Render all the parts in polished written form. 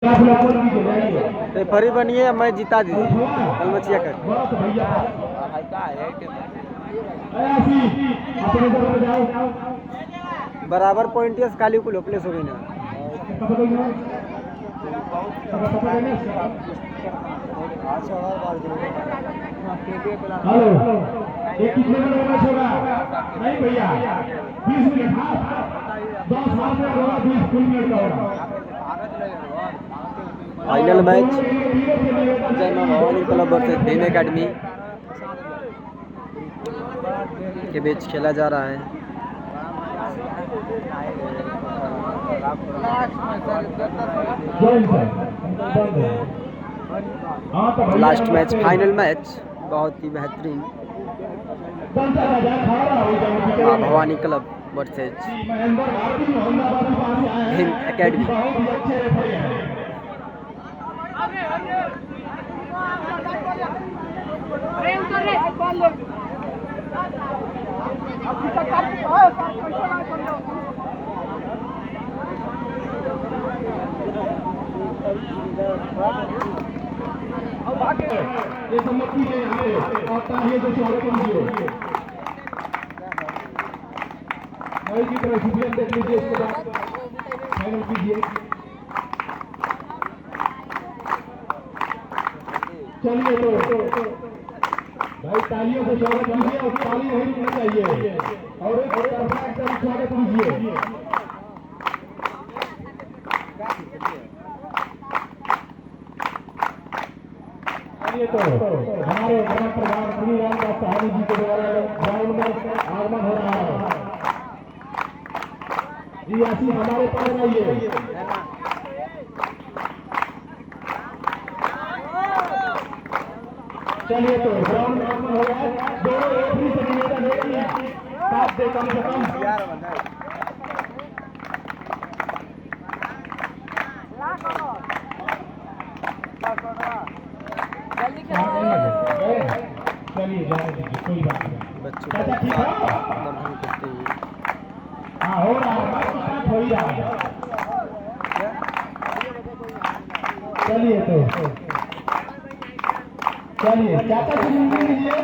Referee बनिए मैं जिता दीजिए कल मचिया कर बराबर पॉइंट काली को प्लेस हो गई ना एक कितने का मैच होगा नहीं भैया 20 मिनट 10 हाथ में होगा 20 फुल मिनट का होगा फाइनल मैच जय मां Bhavani club versus Bhim academy के बीच खेला जा रहा है। लास्ट मैच फाइनल मैच बहुत ही बेहतरीन मां Bhavani club versus Bhim academy. ये सम्मति है यहाँ पे और तालियां जो चारों कीजिए भाई की तरफ से देख लीजिए इसके बाद फाइनल कीजिए। चलिए तो भाई तालियों से स्वागत कीजिए और ताली नहीं रुकना चाहिए और एक तरफा एकदम स्वागत कीजिए। तो हमारे बड़ा प्रधान श्री रामदास साहनी जी के द्वारा ग्राउंड में आगमन हो रहा है। जी ऐसी हमारे पास आइए। चलिए तो ग्राउंड में आगमन हो रहा है। दोनों रेफरी से निवेदन है कि साथ दे कम से कम चलिए जाने दीजिए कोई बात नहीं। बच्चों चाचा ठीक है हाँ हो रहा है हो ही रहा है। चलिए तो चलिए चाचा से मिल लीजिए।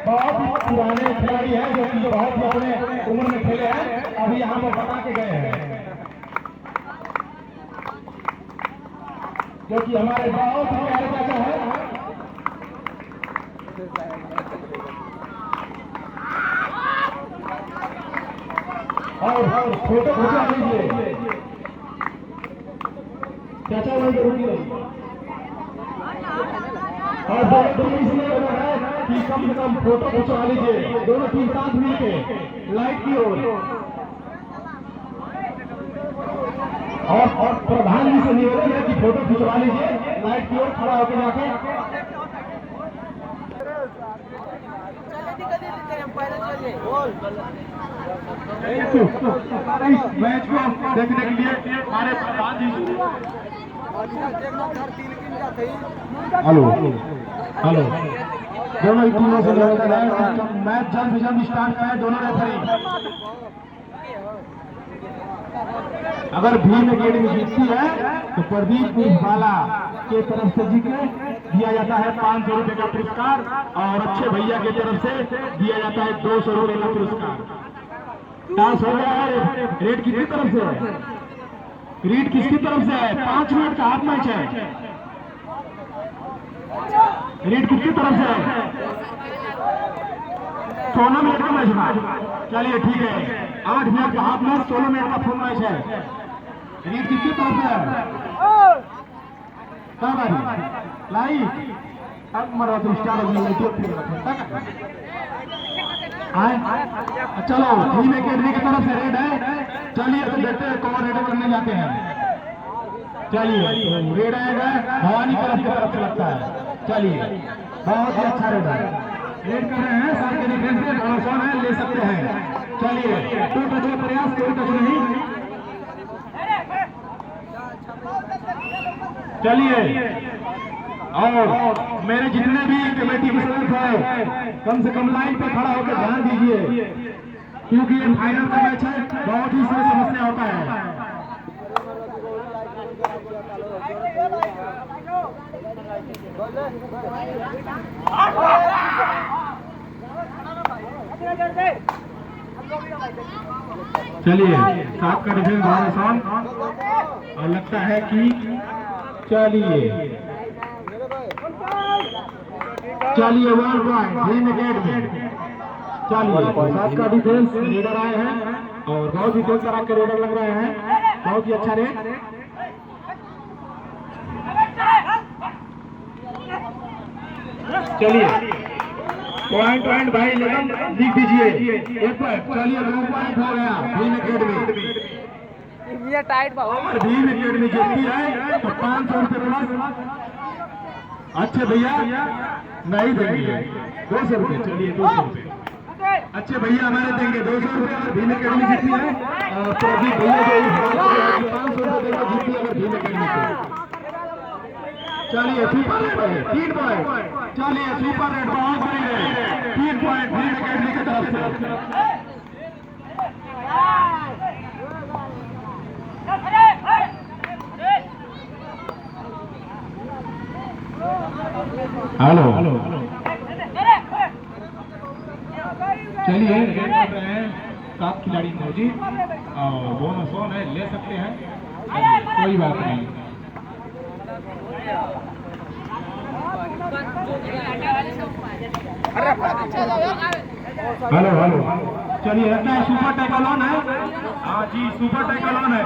बहुत ही पुराने खिलाड़ी हैं जो कि बहुत ही अपने उम्र में खेले हैं अभी यहाँ पर बता के गए हैं जो कि हमारे बहुत ही प्यारे चाचा है। और फोटो खिंचा लीजिए चाचा वहीं पर रुकी रही और दोनों टीम इसलिए बना है कि कम से कम फोटो खिंचवा लीजिए दोनों टीम साथ मिलके लाइट की ओर और प्रधान जी से निवेदन है कि फोटो खिंचवा लीजिए लाइट की ओर खड़ा होकर जाके। इस मैच को देखने के लिए हमारे प्रधान जी हेलो हेलो दोनों ही टीमों से निवेदन है मैच जल्द से जल्द स्टार्ट करें दोनों रेफरी। अगर भीम एकेडमी जीतती है तो प्रदीप पुष्पाला के तरफ से दिया जाता है 500 रुपए का पुरस्कार और अच्छे भैया की तरफ से दिया जाता है 200 रुपए का पुरस्कार। टास हो गया है। रेड किसकी तरफ से है? रीड किसकी तरफ से है? 5 मिनट का हाफ मैच है। रीड किसकी तरफ से है? 16 मिनट का मैच है। चलिए ठीक है 8 मिनट का हाफ मैच 16 मिनट का फुल मैच है। रीड किसकी तरफ से है? लाई अब मरा तो स्टार चलो भीम एकेडमी की तरफ से रेड है। चलिए तो देखते हैं कौन रेड करने जाते हैं। चलिए रेड आएगा भवानी क्लब की तरफ से लगता है। चलिए बहुत ही अच्छा रेड है। रेड कर रहे हैं सर के डिफेंस से भरोसा है ले सकते हैं। चलिए टू टच का प्रयास कोई टच नहीं। चलिए और मेरे जितने भी कमेटी के सदस्य हैं कम से कम लाइन पे खड़ा होकर ध्यान दीजिए क्योंकि ये फाइनल का मैच है। बहुत ही समस्या होता है। चलिए 7 का डिफेंस बहुत आसान और लगता है कि चलिए 1 पॉइंट भीम एकेडमी। चलिए 7 का डिफेंस रेडर आए हैं और बहुत ही तेज तरह के रेडर लग रहे हैं, बहुत ही अच्छा रेड। चलिए पॉइंट भाई लिख दीजिए 1 पॉइंट। चलिए 2 पॉइंट हो गया भीम एकेडमी। ये टाइट और भीम एकेडमी जीतती है तो 500 रुपये प्लस। अच्छे भैया नहीं देंगे 200 रुपये। चलिए 200 रुपये अच्छे भैया हमारे देंगे 200 रुपये अगर भीम एकेडमी जीतती है। और प्रदीप भैया जो 500 रुपये देंगे जीतती है अगर भीम एकेडमी से। चलिए सुपर रेड है 3 पॉइंट। चलिए सुपर रेड बहुत बड़ी है 3 पॉइंट भीम एकेडमी की तरफ से। हेलो चलिए रेड कर रहे हैं 7 खिलाड़ी मौजूद और बोनस ऑन है, ले सकते हैं, कोई बात नहीं। हेलो चलिए लगता है सुपर टैकल ऑन है। हाँ जी सुपर टैकल ऑन है,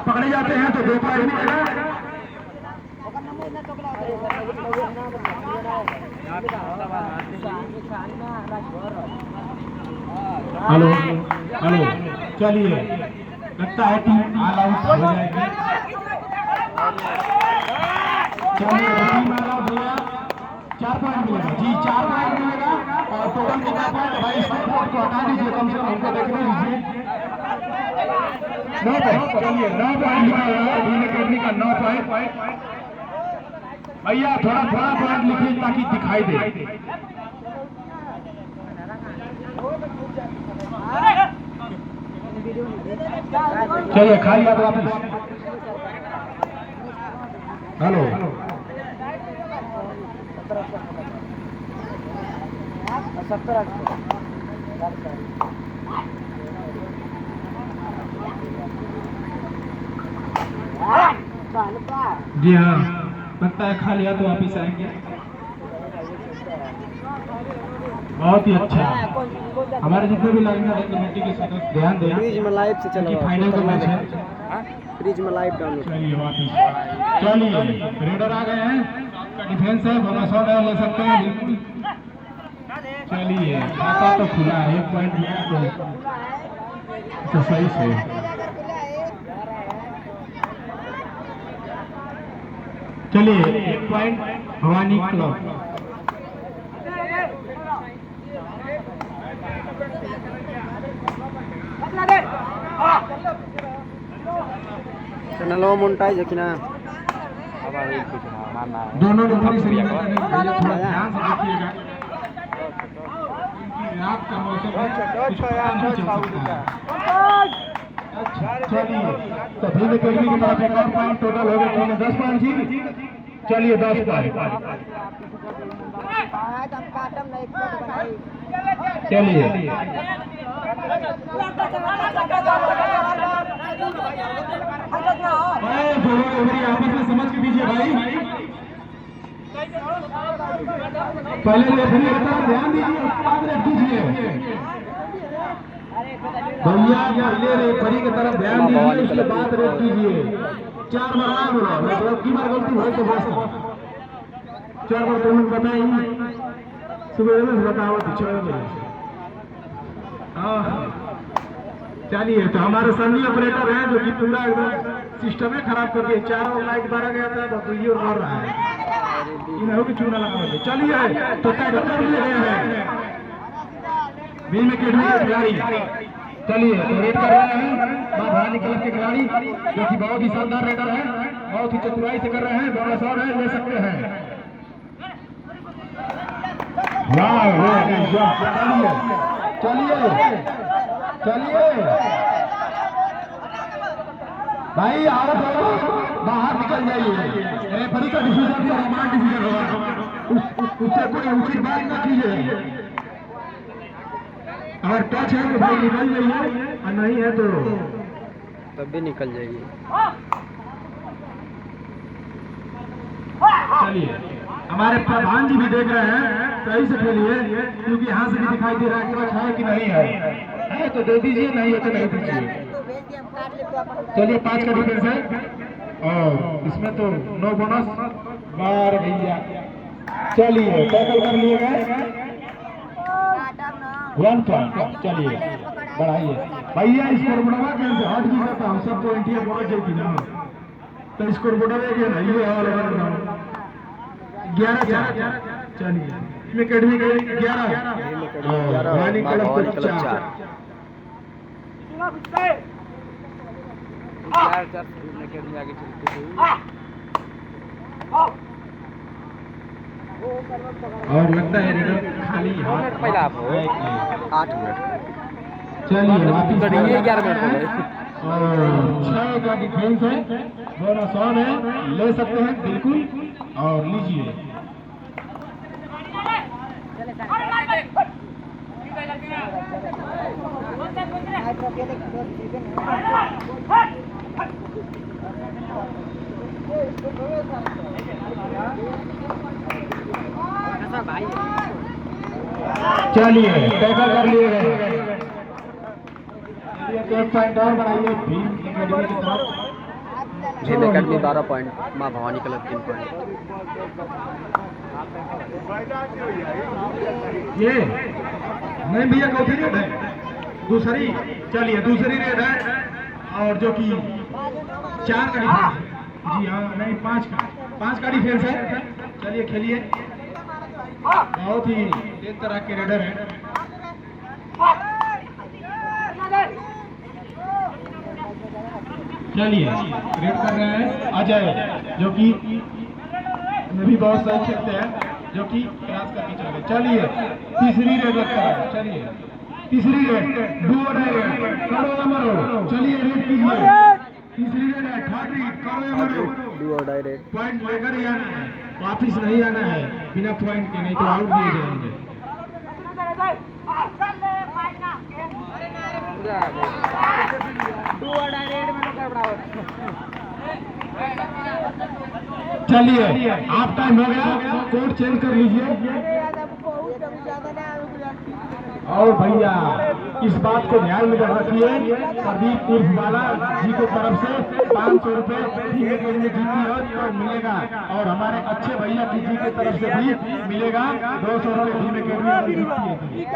पकड़े जाते हैं तो 2 पॉइंट मिलेगा। हेलो चलिए लगता है टीम ऑल आउट हो जाएगी। चलिए टीम ऑल आउट हुआ 4 पॉइंट मिलेगा जी, 4 पॉइंट मिलेगा। और टोटल कितना पॉइंट भाई स्कोर को हटा दीजिए, कम से कम हमको देखने दीजिए। 9 पॉइंट। चलिए 9 पॉइंट लिखा हुआ है भीम एकेडमी का 9 पॉइंट। भैया थोड़ा पॉइंट लिखिए ताकि दिखाई दे। चलिए खाली बात वापस। हेलो जी हाँ लगता है खाली हाथ वापिस आएंगे। बहुत ही अच्छा, हमारे जितने भी लाइन कमेटी के सदस्य ध्यान दें, फ्रिज में लाइव से चला फाइनल का मैच है, फ्रिज में लाइव डाउनलोड। चलिए वापिस। चलिए रेडर आ गए हैं, आपका डिफेंस है, बोनस ऑन है, ले सकते हैं बिल्कुल। चलिए खाता तो खुला है 1 पॉइंट तो सही से। चलिए 1 point Bhavani club. Channel monetise है कि ना? दोनों ऊपरी से थोड़ा ध्यान से देखिएगा, रात का मौसम है, कुछ पता नहीं चल सकता है। अच्छा चलिए तो भीम एकेडमी की तरफ 1 और पॉइंट टोटल हो गए 10 पॉइंट जी। चलिए 10 पॉइंट। चलिए आपस में समझ के दीजिए भाई, पहले रेफरी की तरफ ध्यान दीजिए, उसके बाद रेड कीजिए। भैया पहले रेफरी की तरफ ध्यान दीजिए, उसके बाद रेड कीजिए। 4 बार ना बोलो, की बार गलती हो तो बस 4 बार पेमेंट बताइए, सुबह में बताओ 6 बजे। चलिए तो हमारे संगी ऑपरेटर हैं जो कि पूरा एकदम सिस्टम में खराब करके 4 और लाइट बारह गया था तो ये और मर रहा है, इन्हों की चूना लगा। चलिए तो कर ले रहे हैं भीम एकेडमी के खिलाड़ी। चलिए तो रेड कर रहे हैं मां भवानी क्लब के खिलाड़ी जो कि बहुत ही शानदार रेडर है, बहुत ही चतुराई से कर रहे हैं, बोनस और है, ले सकते हैं। चलिए चलिए भाई आओ थोड़ा बाहर निकल जाइए, रेफरी का डिसीजन तो हमारा डिसीजन होगा, उससे कोई उचित बात ना कीजिए। अगर टच है तो भाई निकल जाइए और नहीं है तो तब भी निकल जाएगी। चलिए हमारे प्रधान जी भी देख रहे हैं, सही से खेलिए क्योंकि यहाँ से भी दिखाई दे रहा है कि है कि नहीं है तो दे दीजिए, नहीं है तो नहीं दीजिए। चलिए 5 का डिफेंस है और इसमें तो नो बोनस बार भैया। चलिए टैकल कर लिए गए 1 पॉइंट। चलिए बढ़ाइए भैया, स्कोर बोर्डवा कैसे हट भी करता हम सब तो इंडिया पहुंच जाएगी ना, तो स्कोर बोर्डवा के नहीं है 11। चलिए एकेडमी के 11 भवानी क्लब को 4। आगे चलते और लगता है रेडर खाली पहला 8 मिनट। चलिए वापस 11 मिनट और 6 का डिफेंस है, बोनस ऑन है, ले सकते हैं बिल्कुल और लीजिए। चलिए टैकल कर लिए गए, 1 पॉइंट और बढ़ाइए भीम एकेडमी की तरफ। भीम एकेडमी 12 पॉइंट, माँ भवानी क्लब 3 पॉइंट। ये नहीं भैया कौन सी रेड है? दूसरी। चलिए दूसरी रेड है और जो कि 4 का डिफेंस है। जी हाँ, नहीं 5 का डिफेंस है। चलिए खेलिए, बहुत ही एक तरह के रेडर हैं। चलिए रेड कर रहे हैं अजय, जो कि भी बहुत सही खेलते हैं, जो कि क्रॉस करके चले गए। चलिए तीसरी रेड लगता है। चलिए तीसरी रेड डू और डाई रेड, करो या मरो। चलिए रेड कीजिए, तीसरी रेड है, थर्ड रेड, करो या मरो। डू और डाई रेड, पॉइंट लेकर ही आना है, वापिस नहीं आना है बिना पॉइंट के, नहीं तो आउट दिए जाएंगे। चलिए हाफ टाइम हो गया, कोड चेंज कर लीजिए। और भैया इस बात को ध्यान में रखिए, प्रदीप उर्फ बाला जी की तरफ से 500 रुपए भीम एकेडमी जीती है तो मिलेगा, और हमारे अच्छे भैया की जी की तरफ से भी मिलेगा 200 रुपए भीम एकेडमी जीती है।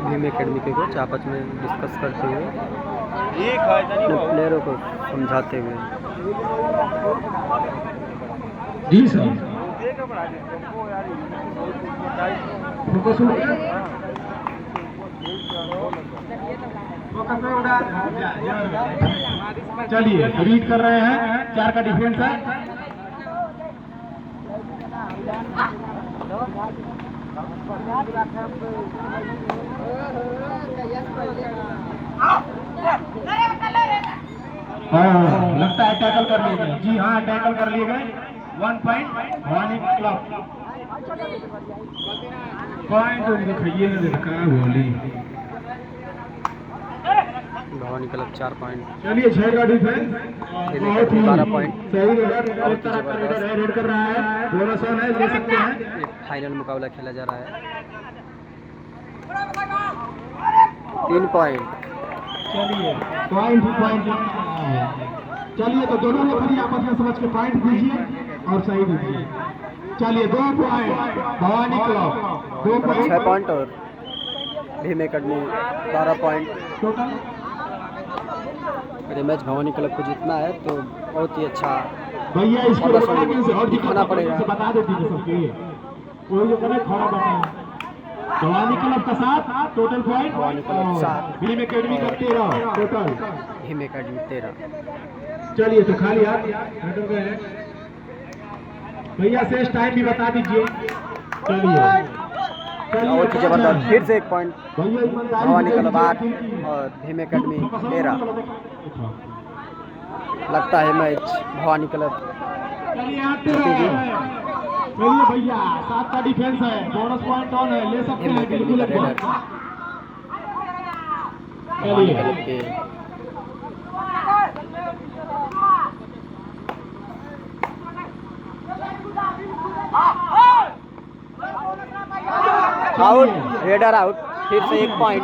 भीम एकेडमी के कोच आपस में डिस्कस करते हुए अपने प्लेयरों को समझाते हुए। जी सर, फोकस हो गया, फोकस में उड़ा। चलिए रीड कर रहे हैं, 4 का डिफेंस है। लगता है टैकल कर लिए गए। जी हाँ, टैकल कर लिए गए। 1 पॉइंट भवानी क्लब। पॉइंट दिखाइए ना, देखा बोली भवानी क्लब 4 पॉइंट। चलिए 6 का डिफेंस, बहुत ही 12 पॉइंट। सही रेडर, एक तरह का रेडर है, रेड कर रहा है, बोनस ऑन है, ले सकते हैं। एक फाइनल मुकाबला खेला जा रहा है, 3 पॉइंट। चलिए पॉइंट चलिए तो दोनों रेफरी आपस में समझ के पॉइंट दीजिए और सही दीजिए। चलिए 2 point Bhavani club, 2 point 6 point और भीम एकेडमी 12 पॉइंट। टोटल अगर मैच भवानी क्लब को जीतना है तो बहुत ही अच्छा भैया इसको और दिखाना पड़ेगा। बता देती है सबके, कोई जो करे खड़ा बताए। भवानी क्लब का 7 total point, Bhavani club 7 Bhim academy का 13 टोटल। भीम एकेडमी 13। चलिए तो खाली हाथ हट गए भैया, शेष टाइम भी बता दीजिए। चलिए बहुत ही जबरदस्त, फिर से 1 पॉइंट भैया ईमानदारी भवानी से क्लब 8 और भीम एकेडमी 13। लगता है मैच भवानी क्लब चलिए आते रहे। चलिए भैया 7 का डिफेंस है, बोनस पॉइंट ऑन है, ले सकते भीम हैं एकेडमी बिल्कुल का एक रेडर पॉइंट। भवानी चलिए क्लब के आउट, रेडर आउट, फिर से 1 पॉइंट